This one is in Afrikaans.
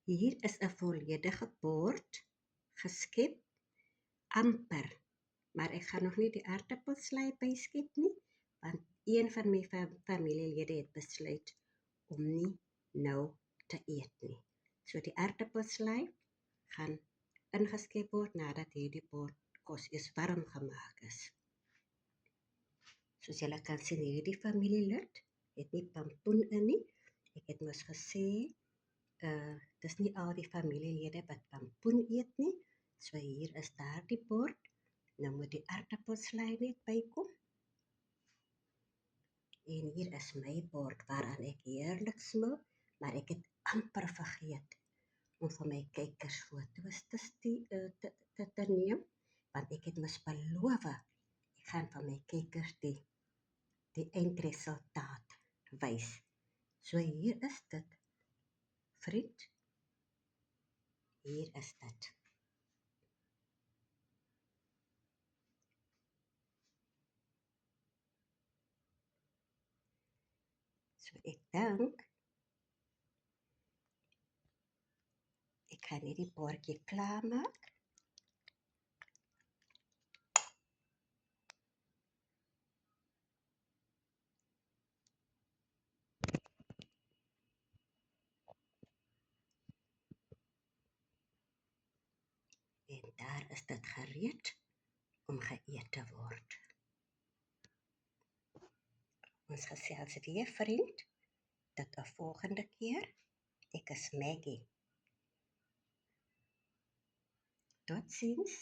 Hier is 'n volledige bord geskep, amper, maar ek gaan nog nie die aardappelslui byskep nie, want een van my familielede het besluit om nie nou te eet nie. So die aardappelslui gaan ingeskep word nadat hierdie bord kos is warm gemaak is. Soos julle kan sien, hierdie familielid het nie pampoen in nie. Ek het mos gesê, dis nie al die familielede wat pampoen eet nie. So hier is daardie bord. Nou moet die aardappelslui net bykom. En hier is my bord waaraan ek heerlik smil, maar ek het amper vergeet om vir my kykers foto's te neem, want ek het mos beloof, ek gaan vir my kykers die eindresultaat wys. So hier is dit, vriend. Hier is dit. So ek dink, ek gaan hierdie bordjie klaarmaak. En daar is dit gereed om geëet te word. Ons gesels weer, vriend. Tot 'n volgende keer. Ek is Maggie. Totsiens.